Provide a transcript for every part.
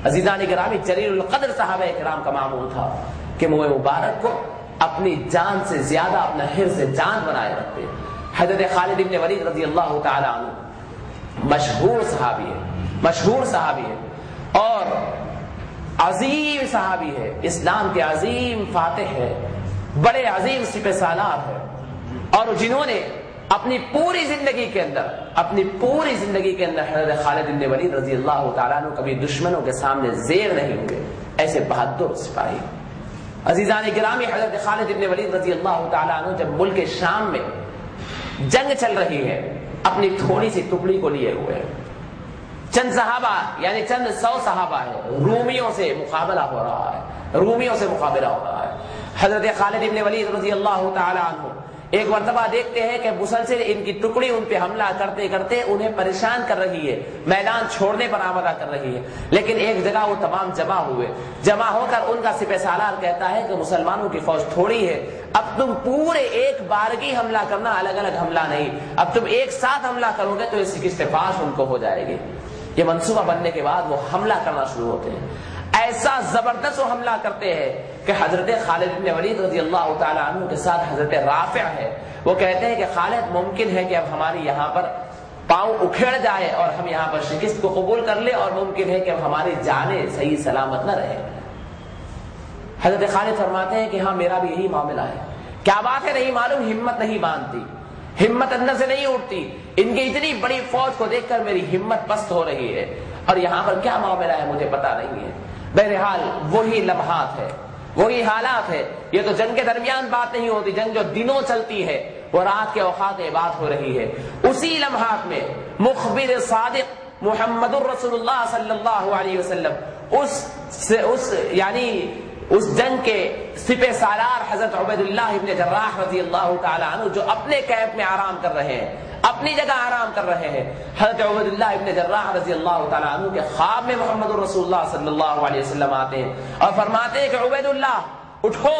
عزیزان گرامی، جلیل القدر صحابہ کرام کا معمول تھا کہ منہ مبارک کو اپنی جان سے زیادہ اپنا حرص جان بنائے رکھتے. حضرت خالد بن ولید رضی اللہ تعالی عنہ مشہور صحابی ہے اور عظیم صحابی ہے، اسلام کے عظیم فاتح ہے، بڑے عظیم سپہ سالار ہے، اور جنہوں نے اپنی پوری زندگی کے اندر حضرت خالد بن ولید رضی اللہ تعالیٰ عنہ کبھی دشمنوں کے سامنے زیر نہیں ہوئے، ایسے بہادر سپاہی. عزیزان گرامی، حضرت خالد بن ولید رضی اللہ تعالیٰ عنہ جب ملک شام میں جنگ چل رہی ہے، اپنی تھوڑی سی ٹکڑی کو لیے ہوئے ہیں، چند صحابہ یعنی چند 100 صحابہ ہیں، رومیوں سے مقابلہ ہو رہا ہے. حضرت خالد بن ولید رضی اللہ تعالی عنہ ایک مرتبہ دیکھتے ہیں کہ مسلسل ان کی ٹکڑی ان پہ حملہ کرتے کرتے انہیں پریشان کر رہی ہے، میدان چھوڑنے پر آمادہ کر رہی ہے. لیکن ایک جگہ وہ تمام جمع ہو کر ان کا سپہ سالار کہتا ہے کہ مسلمانوں کی فوج تھوڑی ہے، اب تم پورے ایک بارگی حملہ کرنا، الگ الگ حملہ نہیں. اب تم ایک ساتھ حملہ کرو گے تو اس کی استفاش ان کو ہو جائے گی. یہ منصوبہ بننے کے بعد وہ حملہ کرنا شروع ہوتے ہیں. ایسا زبردست وہ حملہ کرتے ہیں کہ حضرت خالد بن ولید رضی اللہ تعالی عنہ کے ساتھ حضرت رافع ہے، وہ کہتے ہیں کہ خالد، ممکن ہے کہ اب ہماری یہاں پر پاؤں اکھڑ جائے اور ہم یہاں پر شکست کو قبول کر لیں، اور ممکن ہے کہ اب ہماری جانیں صحیح سلامت نہ رہے. حضرت خالد فرماتے ہیں کہ ہاں، میرا بھی یہی معاملہ ہے. کیا بات ہے نہیں معلوم، ہمت نہیں باندھتی، ہمت اندر سے نہیں اٹھتی. ان کی اتنی بڑی فوج کو دیکھ کر میری ہمت پست ہو رہی ہے، اور یہاں پر کیا معاملہ ہے مجھے پتا نہیں ہے. بہرحال وہی لمحات ہے، وہی حالات ہے. یہ تو جنگ کے درمیان بات نہیں ہوتی، جنگ جو دنوں چلتی ہے وہ رات کے اوقات میں بات ہو رہی ہے. اسی لمحات میں مخبر صادق محمد الرسول اللہ صلی اللہ علیہ وسلم اس جنگ کے سپہ سالار حضرت عبید اللہ ابن جراح رضی اللہ تعالی عنہ، جو اپنے کیمپ میں آرام کر رہے ہیں، اپنی جگہ آرام کر رہے ہیں، حضرت عبید اللہ ابن جراح رضی اللہ تعالی عنہ کے خواب میں محمد الرسول اللہ صلی اللہ علیہ وسلم آتے ہیں اور فرماتے ہیں کہ عبید اللہ اٹھو،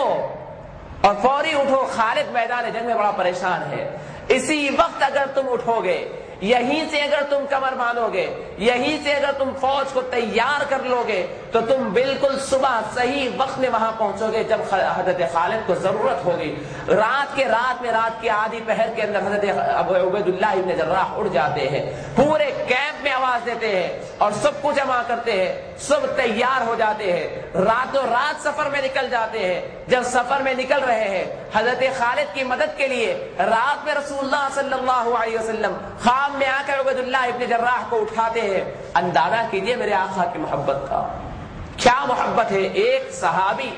اور فوری اٹھو، خالد میدان جنگ میں بڑا پریشان ہے. اسی وقت اگر تم اٹھو گے، یہیں سے اگر تم کمر باندھو گے، یہیں سے اگر تم فوج کو تیار کر لو گے، تو تم بالکل صبح صحیح وقت میں وہاں پہنچو گے جب حضرت خالد کو ضرورت ہوگی. رات کی آدھی پہر کے اندر حضرت ابو عبید اللہ ابن جراح اٹھ جاتے ہیں، پورے کیمپ میں آواز دیتے ہیں اور سب کو جمع کرتے ہیں، سب تیار ہو جاتے ہیں، راتوں رات سفر میں نکل جاتے ہیں. جب سفر میں نکل رہے ہیں، حضرت خالد کی مدد کے لیے رات میں رسول اللہ صلی اللہ علیہ وسلم خواب میں آ کر عبید اللہ ابن جراح کو اٹھاتے ہیں. اندازہ کیجئے میرے آقا کی محبت کا، کیا محبت ہے. ایک صحابی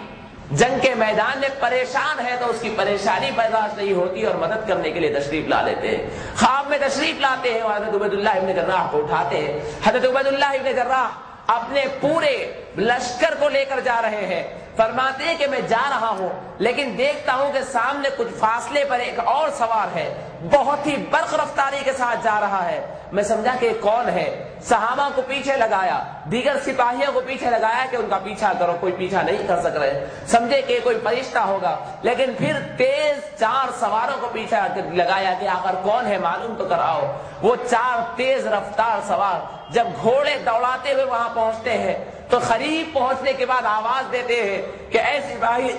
جنگ کے میدان میں پریشان ہے تو اس کی پریشانی برداشت نہیں ہوتی اور مدد کرنے کے لیے تشریف لا لیتے ہیں، خواب میں تشریف لاتے ہیں اور حضرت عبید اللہ ابن جراح کو اٹھاتے ہیں. حضرت عبید اللہ ابن جراح اپنے پورے لشکر کو لے کر جا رہے ہیں. فرماتے ہیں کہ میں جا رہا ہوں لیکن دیکھتا ہوں کہ سامنے کچھ فاصلے پر ایک اور سوار ہے، بہت ہی برق رفتاری کے ساتھ جا رہا ہے. میں سمجھا کہ کون ہے، صحابہ کو پیچھے لگایا، دیگر سپاہیوں کو پیچھے لگایا کہ ان کا پیچھا کرو. کوئی پیچھا نہیں کر سک رہے، سمجھے کہ کوئی فرشتہ ہوگا. لیکن پھر تیز 4 سواروں کو پیچھے لگایا کہ آخر کون ہے معلوم تو کراؤ. وہ 4 تیز رفتار سوار جب گھوڑے دوڑاتے ہوئے وہاں پہنچتے ہیں تو قریب پہنچنے کے بعد آواز دیتے ہیں کہ اے سپاہی،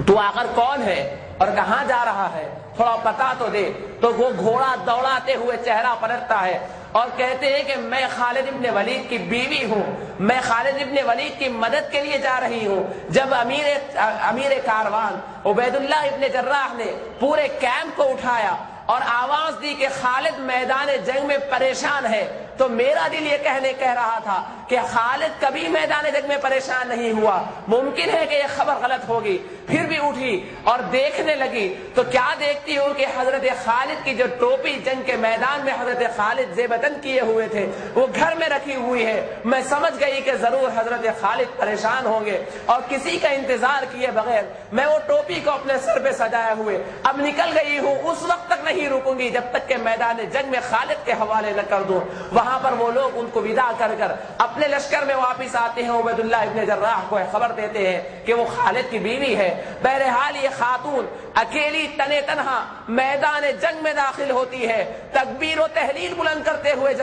تو آخر کون ہے اور کہاں جا رہا ہے، تھوڑا پتا تو دے. تو وہ گھوڑا دوڑاتے ہوئے چہرہ پلٹتا ہے اور کہتے ہیں کہ میں خالد ابن ولید کی بیوی ہوں، میں خالد ابن ولید کی مدد کے لیے جا رہی ہوں. جب امیر کاروان عبید اللہ ابن جراح نے پورے کیمپ کو اٹھایا اور آواز دی کہ خالد میدان جنگ میں پریشان ہے، تو میرا دل یہ کہہ رہا تھا کہ خالد کبھی میدان جنگ میں پریشان نہیں ہوا، ممکن ہے کہ یہ خبر غلط ہوگی. پھر بھی اٹھی اور دیکھنے لگی تو کیا دیکھتی ہوں کہ حضرت خالد کی جو ٹوپی جنگ کے میدان میں حضرت خالد زیبتن کیے ہوئے تھے وہ گھر میں رکھی ہوئی ہے. میں سمجھ گئی کہ ضرور حضرت خالد پریشان ہوں گے اور کسی کا انتظار کیے بغیر میں وہ ٹوپی کو اپنے سر پہ سجائے ہوئے اب نکل گئی ہوں. اس وقت تک نہیں رکوں گی جب تک کہ میدان جنگ میں خالد کے حوالے نہ کر دوں. وہاں پر وہ لوگ ان کو ودا کر کر اپنے لشکر میں واپس آتے ہیں. عبید اللہ ابن جراح کو خبر دیتے ہیں کہ وہ خالد کی بیوی ہے. بہرحال یہ خاتون اکیلی تنے تنہا میدان جنگ میں داخل ہوتی ہے، تکبیر و تحلیل بلند کرتے ہوئے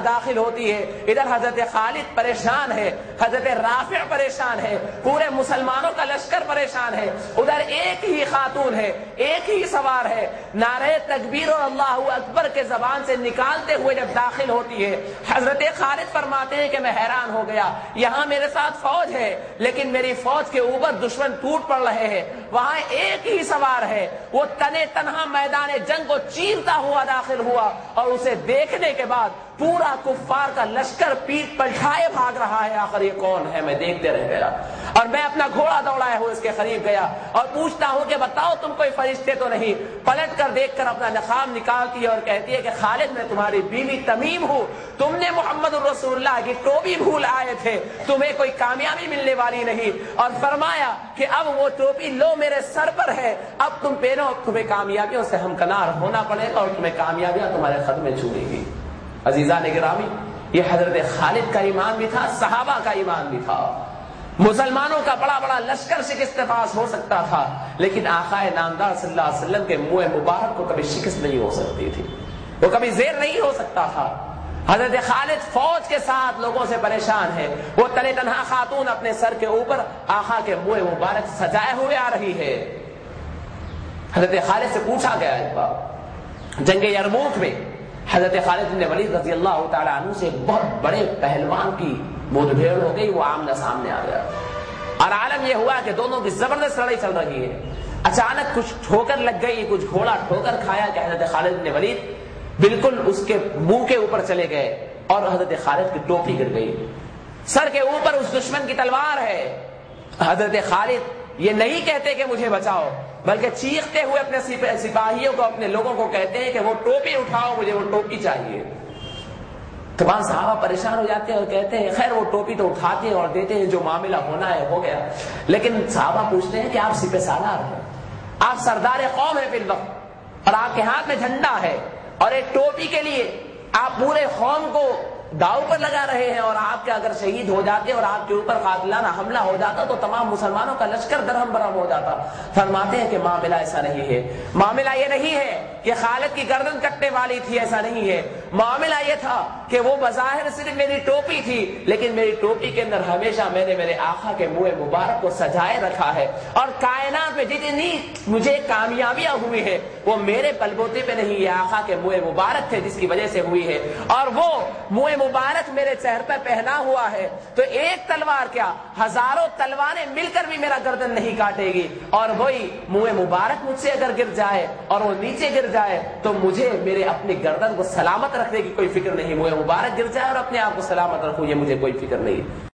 داخل ہوتی ہے، ادھر حضرت خالد پریشان ہے، حضرت رافع پریشان ہے، پورے مسلمانوں کا لشکر پریشان ہے، ادھر ایک ہی خاتون ہے، ایک ہی سوار ہے، نعرہ تکبیر اور اللہ اکبر کے زبان سے نکالتے ہوئے جب داخل ہوتی ہے، حضرت خالد فرماتے ہیں کہ میں حیران ہو گیا، یہاں میرے ساتھ فوج ہے لیکن میری فوج کے اوپر دشمن ٹوٹ پڑ رہے ہیں، وہاں ایک ہی سوار ہے، وہ تنے تنہا میدان جنگ کو چیرتا ہوا داخل ہوا، اور اسے دیکھنے کے بعد پورا کفار کا لشکر پیٹ پلٹائے بھاگ رہا ہے، آخر یہ کون ہے؟ میں دیکھتے رہ گیا، اور میں اپنا گھوڑا دوڑائے ہوئے اس کے قریب گیا اور پوچھتا ہوں کہ بتاؤ تم کوئی فرشتے تو نہیں؟ پلٹ کر دیکھ کر اپنا نقاب نکالتی ہے اور کہتی ہے کہ خالد میں تمہاری بیوی تمیم ہوں، تم نے محمد الرسول اللہ کی ٹوپی بھول آئے تھے، تمہیں کوئی کامیابی ملنے والی نہیں، اور فرمایا کہ اب وہ ٹوپی لو میرے سر پر ہے، اب تم پہنو، تمہیں کامیابیوں سے ہمکنار ہونا پڑے گا اور تمہیں کامیابیاں تمہارے قدمیں چھوئیں گی۔ عزیزان گرامی، یہ حضرت خالد کا ایمان بھی تھا، صحابہ کا ایمان بھی تھا، مسلمانوں کا بڑا بڑا لشکر شکست پاس ہو سکتا تھا، لیکن آقا نامدار صلی اللہ علیہ وسلم کے منہ مبارک کو کبھی شکست نہیں ہو سکتی تھی، وہ کبھی زیر نہیں ہو سکتا تھا۔ حضرت خالد فوج کے ساتھ لوگوں سے پریشان ہے، وہ تنے تنہا خاتون اپنے سر کے اوپر آقا کے منہ مبارک سجائے ہوئے آ رہی ہے۔ حضرت خالد سے پوچھا گیا ایک بار جنگ یرموک میں، حضرت خالد بن ولید رضی اللہ تعالی عنہ سے ایک بہت بڑے پہلوان کی مد بھیڑ ہو گئی، وہ آمنے سامنے آ گیا، اور عالم یہ ہوا کہ دونوں کی زبردست لڑائی چل رہی ہے، اچانک کچھ ٹھوکر لگ گئی، کچھ گھوڑا ٹھوکر کھایا کہ حضرت خالد بن ولید بالکل اس کے منہ کے اوپر چلے گئے اور حضرت خالد کی ٹوپی گر گئی، سر کے اوپر اس دشمن کی تلوار ہے۔ حضرت خالد یہ نہیں کہتے کہ مجھے بچاؤ، بلکہ چیختے ہوئے اپنے سپاہیوں کو، اپنے لوگوں کو کہتے ہیں کہ وہ ٹوپی اٹھاؤ، مجھے وہ ٹوپی چاہیے۔ تمام صحابہ پریشان ہو جاتے ہیں اور کہتے ہیں خیر وہ ٹوپی تو اٹھاتے ہیں اور دیتے ہیں، جو معاملہ ہونا ہے ہو گیا، لیکن صحابہ پوچھتے ہیں کہ آپ سپہ سالار ہیں، آپ سردار قوم ہیں فی الوقت، اور آپ کے ہاتھ میں جھنڈا ہے، اور ایک ٹوپی کے لیے آپ پورے قوم کو داؤ پر لگا رہے ہیں، اور آپ کے اگر شہید ہو جاتے اور آپ کے اوپر قاتلانہ حملہ ہو جاتا تو تمام مسلمانوں کا لشکر درہم برہم ہو جاتا۔ فرماتے ہیں کہ معاملہ ایسا نہیں ہے، معاملہ یہ نہیں ہے کہ خالد کی گردن کٹنے والی تھی، ایسا نہیں ہے، معاملہ یہ تھا کہ وہ بظاہر صرف میری ٹوپی تھی، لیکن میری ٹوپی کے اندر ہمیشہ میں نے میرے آقا کے منہ مبارک کو سجائے رکھا ہے، اور کائنات میں جتنی مجھے کامیابیاں ہوئی ہیں وہ میرے بلبوتے پہ نہیں، یہ آقا کے منہ مبارک تھے جس کی وجہ سے ہوئی ہے، اور وہ منہ مبارک میرے چہرے پہ پہنا ہوا ہے، تو ایک تلوار کیا ہزاروں تلواریں مل کر بھی میرا گردن نہیں کاٹے گی، اور وہی منہ مبارک مجھ سے اگر گر جائے اور وہ نیچے گر جائے تو مجھے میرے اپنی گردن کو سلامت رکھنے کی کوئی فکر نہیں، منہ مبارک گر جائے اور اپنے آپ کو سلامت رکھوں یہ مجھے کوئی فکر نہیں۔